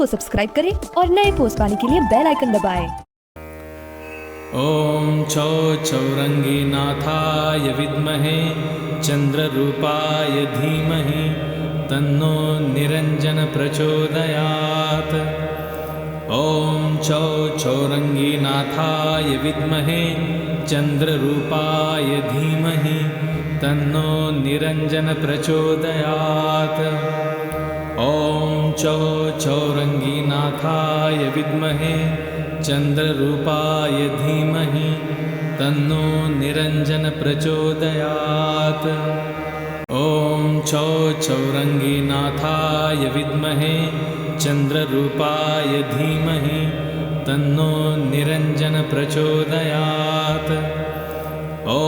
को सब्सक्राइब करें और नए पोस्ट पाने के लिए बेल आइकन दबाएं। ॐ चौरंगीनाथाय विद्महे चंद्ररूपाय धीमहि तन्नो निरंजन प्रचोदयात्। ॐ चौरंगीनाथाय विद्महे चंद्ररूपाय धीमहि तन्नो निरंजन प्रचोदयात्। ॐ चौरंगीनाथाय विद्महे चंद्ररूपाय धीमहि तन्नो निरंजन प्रचोदयात्। ॐ चौरंगीनाथाय विद्महे चंद्ररूपाय धीमहि तन्नो निरंजन प्रचोदयात्। ॐ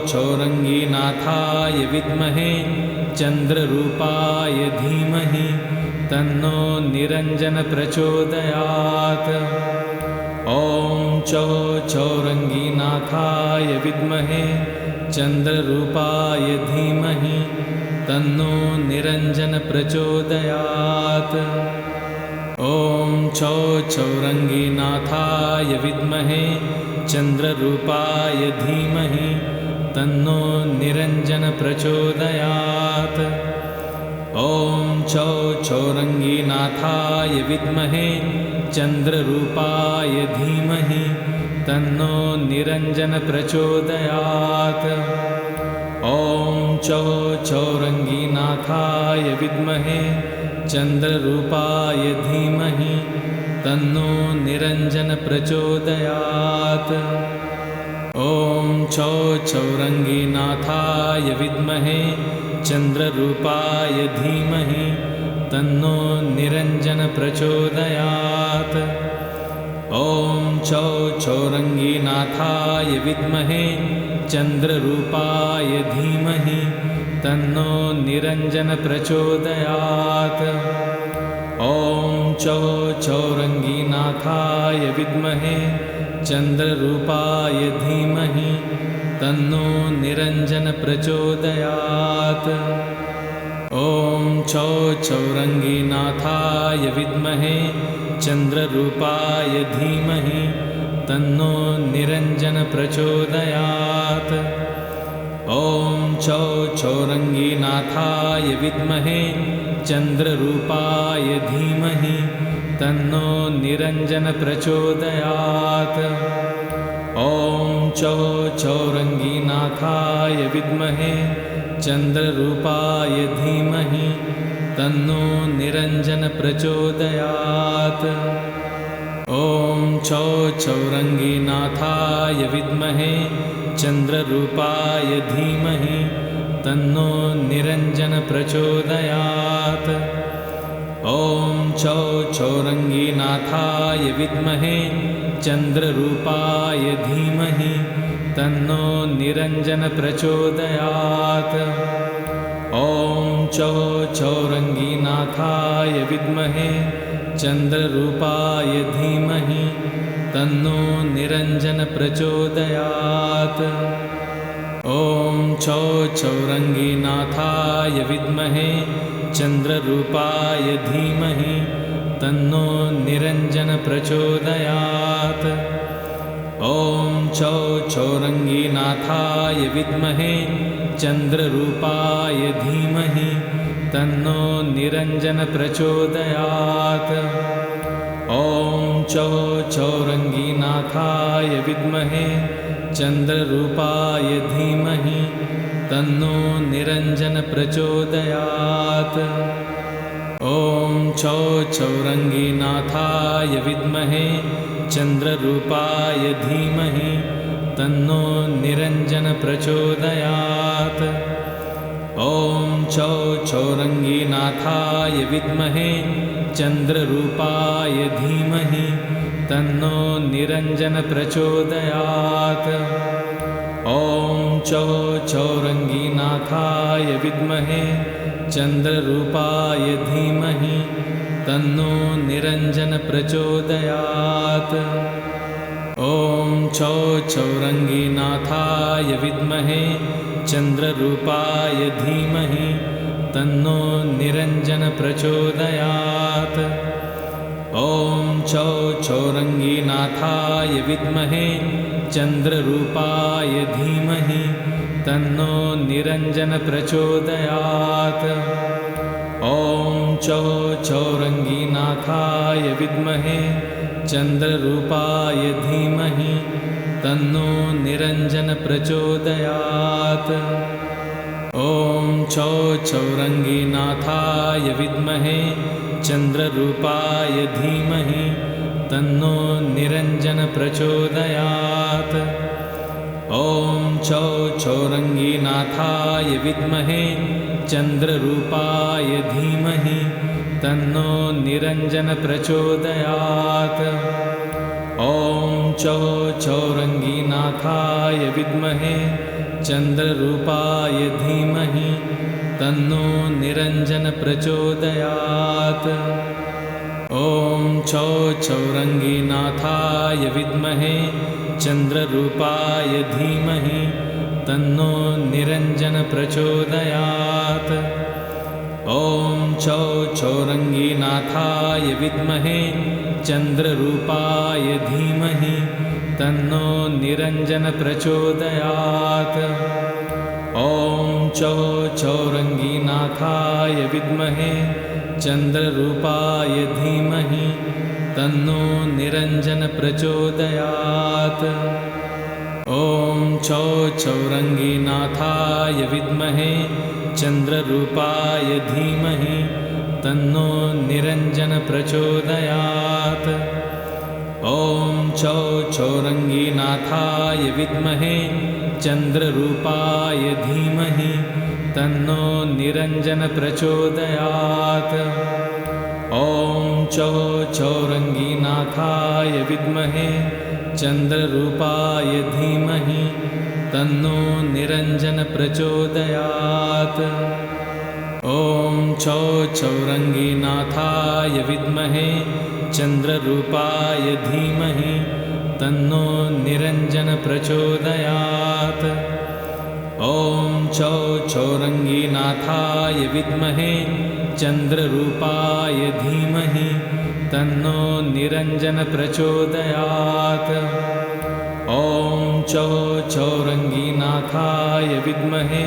चौरंगीनाथाय विद्महे चंद्ररूपाय धीमहि तन्नो निरंजन प्रचोदयात्। ॐ चौरंगीनाथाय विद्महे चंद्ररूपाय धीमहि तन्नो निरंजन प्रचोदयात्। ॐ चौरंगीनाथाय विद्महे चंद्ररूपाय धीमहि तन्नो निरंजन प्रचोदयात्। ॐ चौरंगीनाथाय विद्महे चंद्ररूपाय धीमहि तन्नो निरंजन प्रचोदयात्। ॐ चौरंगीनाथाय विद्महे चंद्ररूपाय धीमहि तन्नो निरंजन प्रचोदयात्। ॐ चौरंगीनाथाय विद्महे चंद्ररूपाय धीमहि तन्नो निरंजन प्रचोदयात्। ॐ चौरंगीनाथाय विद्महे चंद्ररूपाय धीमहि तन्नो निरंजन प्रचोदयात्। ॐ चौरंगीनाथाय विद्महे चंद्ररूपाय धीमहि तन्नो निरंजन प्रचोदयात्। ॐ चौरंगीनाथाय विद्महे चंद्ररूपाय धीमहि तन्नो निरंजन प्रचोदयात्। ॐ चौरंगीनाथाय विद्महे चंद्ररूपाय धीमहि तन्नो निरंजन प्रचोदयात्। ॐ चौरंगीनाथाय विद्महे चंद्ररूपाय धीमहि तन्नो निरंजन प्रचोदयात्। ॐ चौरंगीनाथाय विद्महे चंद्ररूपाय धीमहि तन्नो निरंजन प्रचोदयात्। ॐ चौरंगीनाथाय विद्महे चंद्ररूपाय धीमहि तन्नो निरंजन प्रचोदयात्। ॐ चौरंगीनाथाय विद्महे चंद्ररूपाय धीमहि तन्नो निरंजन प्रचोदयात्। ॐ चौरंगीनाथाय विद्महे चंद्ररूपाय धीमहि तन्नो निरंजन प्रचोदयात्। ॐ चौरंगीनाथाय विद्महे चंद्ररूपाय धीमहि तन्नो निरंजन प्रचोदयात्। ॐ चौरंगीनाथाय विद्महे चंद्ररूपाय धीमहि तन्नो निरंजन प्रचोदयात्। ॐ चौरंगीनाथाय विद्महे चंद्ररूपाय धीमहि तन्नो निरंजन प्रचोदयात्। ॐ चौरंगीनाथाय विद्महे चंद्ररूपाय धीमहि तन्नो निरंजन प्रचोदयात्। ॐ चौरंगीनाथाय विद्महे चंद्ररूपाय धीमहि तन्नो निरंजन प्रचोदयात्। ॐ चौरंगीनाथाय विद्महे चंद्ररूपाय धीमहि तन्नो निरञ्जन प्रचोदयात्। ॐ छौ छौरङ्गीनाथाय विद्महे चन्द्ररूपाय धीमहि तन्नो निरञ्जन प्रचोदयात्। ॐ छौ छौरङ्गीनाथाय विद्महे चन्द्ररूपाय धीमहि तन्नो निरञ्जन प्रचोदयात्। ॐ छौ छौरङ्गीनाथाय विद्महे चन्द्ररूपाय धीमहि तन्नो निरञ्जन प्रचोदयात्। ॐ छौ छौरङ्गीनाथाय विद्महे चन्द्ररूपाय धीमहि तन्नो निरञ्जन प्रचोदयात्। ॐ छौ छौरङ्गीनाथाय विद्महे चन्द्ररूपाय धीमहि तन्नो निरञ्जन प्रचोदयात्। ॐ छौ छौरङ्गीनाथाय विद्महे चन्द्ररूपाय धीमहि तन्नो निरञ्जन प्रचोदयात्। ॐ छौ छौरङ्गीनाथाय विद्महे चन्द्ररूपाय धीमहि तन्नो निरञ्जन प्रचोदयात्। ॐ छौ छौरङ्गीनाथाय विद्महे चन्द्ररूपाय धीमहि तन्नो निरञ्जन प्रचोदयात्। ॐ छौ छौरङ्गीनाथाय विद्महे चन्द्ररूपाय धीमहि तन्नो निरञ्जन प्रचोदयात्। ॐ छौ छौरङ्गीनाथाय विद्महे चन्द्ररूपाय धीमहि तन्नो निरञ्जन प्रचोदयात्। ॐ छौ छौरङ्गीनाथाय विद्महे चन्द्ररूपाय धीमहि तन्नो निरञ्जन प्रचोदयात्। ॐ छौ छौरङ्गीनाथाय विद्महे चन्द्ररूपाय धीमहि तन्नो निरञ्जन प्रचोदयात्। ॐ छौ छौरङ्गीनाथाय विद्महे चन्द्ररूपाय धीमहि तन्नो निरञ्जन प्रचोदयात्। ॐ छौ छौरङ्गीनाथाय विद्महे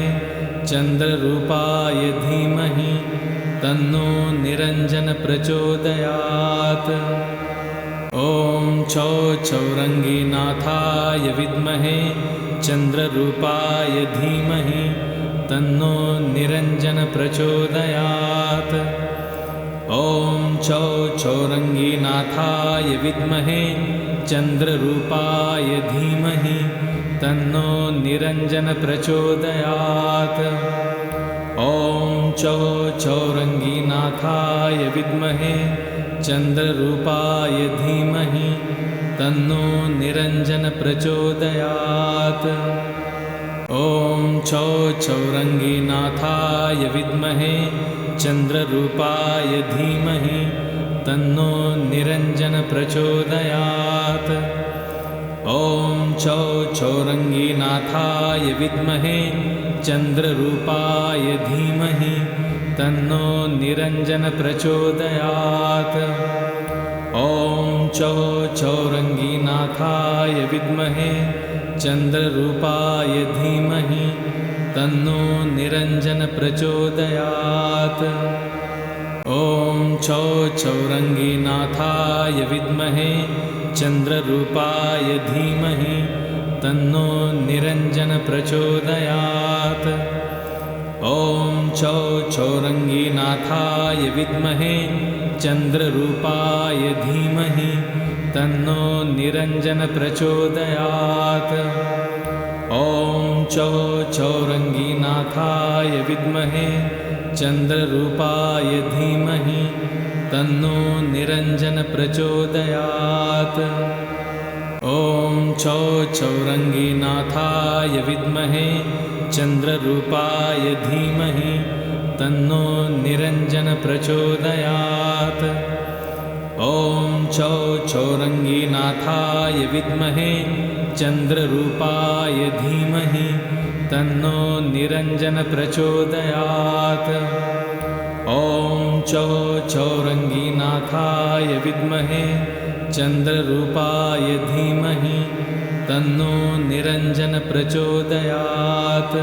चन्द्ररूपाय धीमहि तन्नो निरञ्जन प्रचोदयात्। ॐ छौ छौरङ्गीनाथाय विद्महे चन्द्ररूपाय धीमहि तन्नो निरञ्जन प्रचोदयात्। ॐ छौ छौरङ्गीनाथाय विद्महे चन्द्ररूपाय धीमहि तन्नो निरञ्जन प्रचोदयात्। ॐ छौ छौरङ्गीनाथाय विद्महे चन्द्ररूपाय धीमहि तन्नो निरञ्जन प्रचोदयात्। ॐ छौ छौरङ्गीनाथाय विद्महे चन्द्ररूपाय धीमहि तन्नो निरञ्जन प्रचोदयात्। ॐ छौ छौरङ्गीनाथाय विद्महे चन्द्ररूपाय धीमहि तन्नो निरञ्जन प्रचोदयात्। ॐ छौ छौरङ्गीनाथाय विद्महे चन्द्ररूपाय धीमहि तन्नो निरञ्जन प्रचोदयात्। ॐ छौ छौरङ्गीनाथाय विद्महे चन्द्ररूपाय धीमहि तन्नो निरञ्जन प्रचोदयात्। ॐ छौ छौरङ्गीनाथाय विद्महे चन्द्ररूपाय धीमहि तन्नो निरञ्जन प्रचोदयात्। ॐ छौ छौरङ्गीनाथाय विद्महे चन्द्ररूपाय धीमहि तन्नो निरञ्जन प्रचोदयात्। ॐ छौ छौरङ्गीनाथाय विद्महे चन्द्ररूपाय धीमहि तन्नो निरञ्जन प्रचोदयात्। ॐ छौ छौरङ्गीनाथाय विद्महे चन्द्ररूपाय धीमहि तन्नो निरञ्जन प्रचोदयात्। चौ चौरङ्गीनाथाय विद्महे चन्द्ररूपाय धीमहि तन्नो निरञ्जन प्रचोदयात्।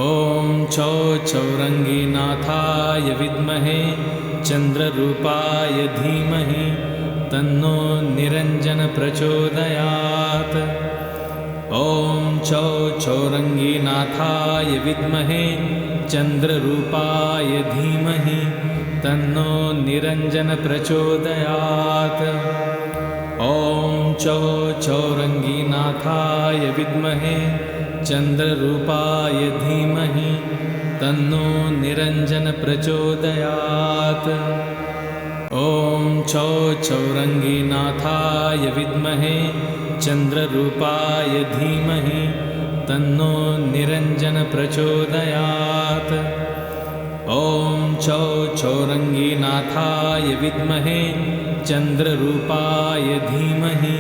ॐ चौ चौरङ्गीनाथाय विद्महे चन्द्ररूपाय धीमहि तन्नो निरञ्जन प्रचोदयात्। ॐ चौ चौरङ्गीनाथाय विद्महे चन्द्ररूपाय धीमहि तन्नो निरञ्जन प्रचोदयात्। ॐ चौ चौरङ्गीनाथाय विद्महे चन्द्ररूपाय धीमहि तन्नो निरञ्जन प्रचोदयात्। ॐ चौ चौरङ्गीनाथाय विद्महे चन्द्ररूपाय धीमहि तन्नो निरञ्जन प्रचोदयात्। ॐ चौ चौरङ्गीनाथाय विद्महे चन्द्ररूपाय धीमहि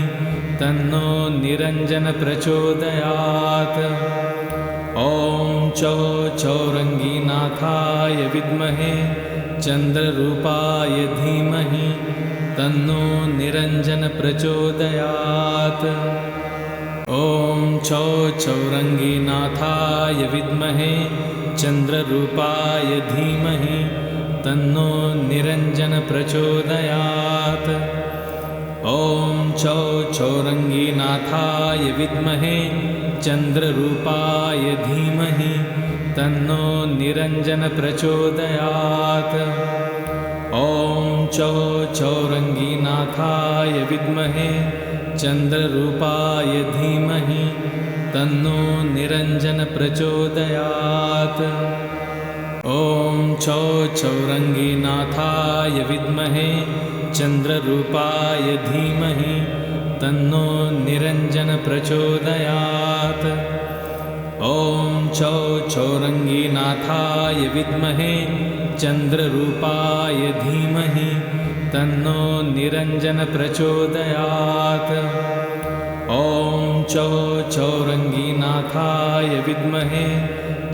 तन्नो निरञ्जन प्रचोदयात्। ॐ चौ चौरङ्गीनाथाय विद्महे चन्द्ररूपाय धीमहि तन्नो निरञ्जन प्रचोदयात्। ॐ चौ चौरङ्गीनाथाय विद्महे चन्द्ररूपाय धीमहि तन्नो निरञ्जन प्रचोदयात्। ॐ चौ चौरङ्गीनाथाय विद्महे चन्द्ररूपाय धीमहि तन्नो निरञ्जन प्रचोदयात्। ॐ चौ चौरङ्गीनाथाय विद्महे चन्द्ररूपाय धीमहि तन्नो निरञ्जन प्रचोदयात्। ॐ चौ चौरङ्गीनाथाय विद्महे चन्द्ररूपाय धीमहि तन्नो निरञ्जन प्रचोदयात्। ॐ चौ चौरङ्गीनाथाय विद्महे चन्द्ररूपाय धीमहि तन्नो निरञ्जन प्रचोदयात्। ॐ चौ चौरङ्गीनाथाय विद्महे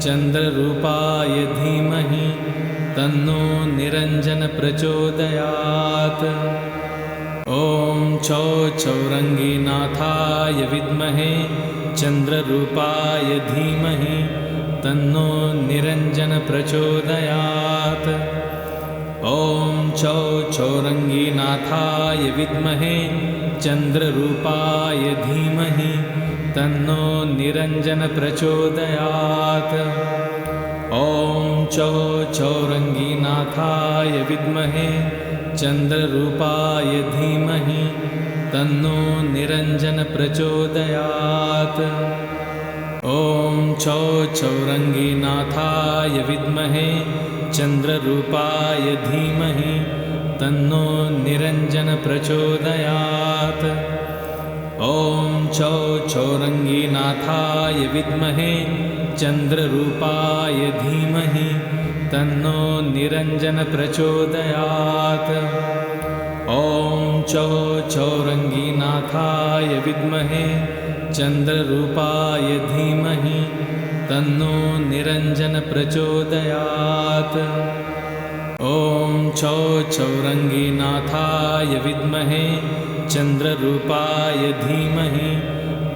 चन्द्ररूपाय धीमहि तन्नो निरञ्जन प्रचोदयात्। ॐ चौ चौरङ्गीनाथाय विद्महे चन्द्ररूपाय धीमहि तन्नो निरञ्जन प्रचोदयात्। ॐ चौ चौरङ्गीनाथाय विद्महे चन्द्ररूपाय धीमहि तन्नो निरञ्जन प्रचोदयात्। ॐ चौ चौरङ्गीनाथाय विद्महे चन्द्ररूपाय धीमहि तन्नो निरञ्जन प्रचोदयात्। ॐ चौ चौरङ्गीनाथाय विद्महे चन्द्ररूपाय धीमहि तन्नो निरञ्जन प्रचोदयात्। ॐ चौ चौरङ्गीनाथाय विद्महे चन्द्ररूपाय धीमहि तन्नो निरञ्जन प्रचोदयात्। ॐ चौ चौरङ्गीनाथाय विद्महे चन्द्ररूपाय धीमहि तन्नो निरञ्जन प्रचोदयात्। ॐ चौ चौरङ्गीनाथाय विद्महे चन्द्ररूपाय धीमहि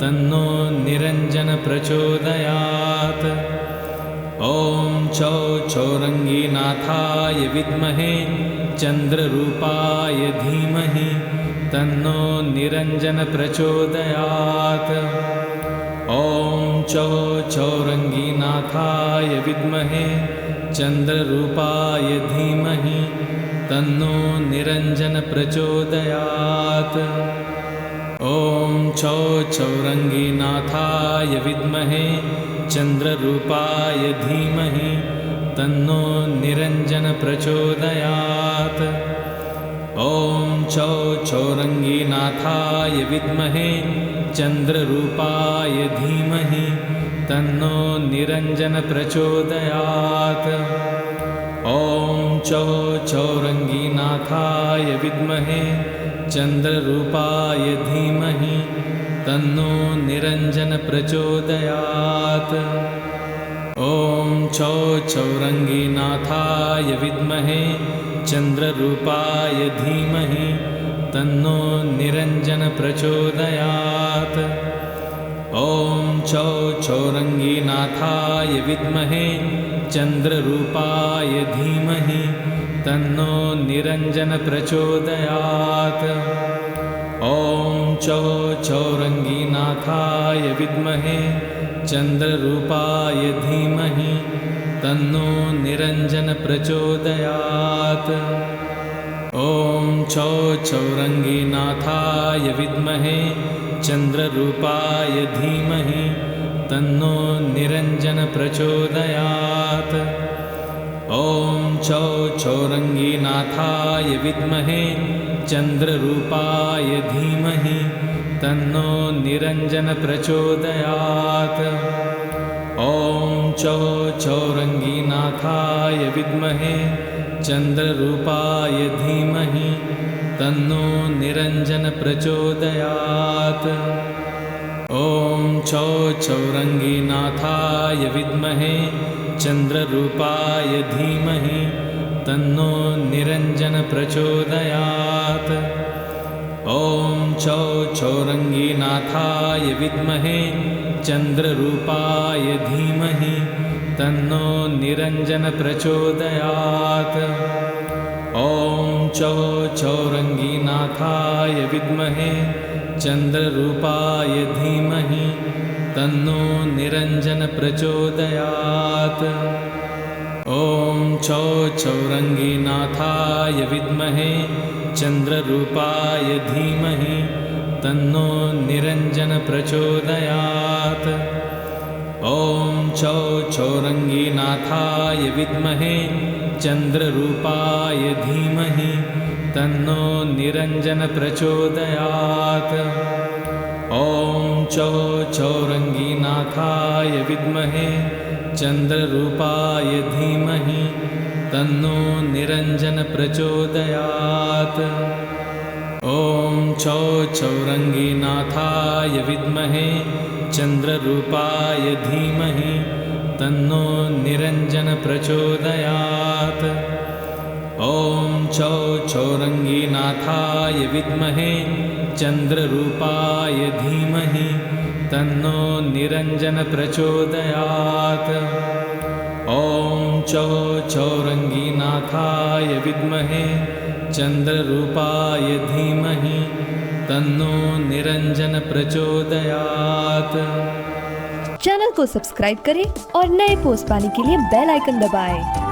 तन्नो निरञ्जन प्रचोदयात्। ॐ चौ चौरङ्गीनाथाय विद्महे चन्द्ररूपाय धीमहि तन्नो निरञ्जन प्रचोदयात्। ॐ चौ चौरङ्गीनाथाय विद्महे चन्द्ररूपाय धीमहि तन्नो निरञ्जन प्रचोदयात्। ॐ चौ चौरङ्गीनाथाय विद्महे चन्द्ररूपाय धीमहि तन्नो निरञ्जन प्रचोदयात्। ॐ चौ चौरङ्गीनाथाय विद्महे चन्द्ररूपाय धीमहि तन्नो निरञ्जन प्रचोदयात्। ॐ चौ चौरङ्गीनाथाय विद्महे चन्द्ररूपाय धीमहि तन्नो निरञ्जन प्रचोदयात्। ॐ चौरङ्गीनाथाय विद्महे चन्द्ररूपाय धीमहि तन्नो निरञ्जन प्रचोदयात्। ॐ चौरङ्गीनाथाय विद्महे चन्द्ररूपाय धीमहि तन्नो निरञ्जन प्रचोदयात्। ॐ चौरङ्गीनाथाय विद्महे चन्द्ररूपाय धीमहि तन्नो निरञ्जन प्रचोदयात्। ॐ चौरङ्गीनाथाय विद्महे चन्द्ररूपाय धीमहि तन्नो निरञ्जन प्रचोदयात्। ॐ चौरङ्गीनाथाय विद्महे चन्द्ररूपाय धीमहि तन्नो निरञ्जन प्रचोदयात्। ॐ चौरङ्गीनाथाय विद्महे चन्द्ररूपाय धीमहि तन्नो निरञ्जन प्रचोदयात्। ॐ चौरङ्गीनाथाय विद्महे चन्द्ररूपाय धीमहि तन्नो निरञ्जन प्रचोदयात्। ॐ चौरङ्गीनाथाय विद्महे चन्द्ररूपाय धीमहि तन्नो निरञ्जन प्रचोदयात्। ॐ चौरङ्गीनाथाय विद्महे चन्द्ररूपाय धीमहि तन्नो निरञ्जन प्रचोदयात्। ॐ चौरङ्गीनाथाय विद्महे चन्द्ररूपाय धीमहि तन्नो निरञ्जन प्रचोदयात्। ॐ चौरङ्गीनाथाय विद्महे चन्द्ररूपाय धीमहि तन्नो निरञ्जन प्रचोदयात्। ॐ चौरङ्गीनाथाय विद्महे चन्द्ररूपाय धीमहि तन्नो निरञ्जन प्रचोदयात्। ॐ चौरङ्गीनाथाय विद्महे चन्द्ररूपाय धीमहि तन्नो निरञ्जन प्रचोदयात्। ॐ चौरङ्गीनाथाय विद्महे चन्द्ररूपाय धीमहि तन्नो निरञ्जन प्रचोदयात्। ॐ चौरङ्गीनाथाय विद्महे चन्द्ररूपाय धीमहि तन्नो निरञ्जन प्रचोदयात्। चैनल को सब्सक्राइब करें और नए पोस्ट पाने के लिए बेल आइकन दबाएं।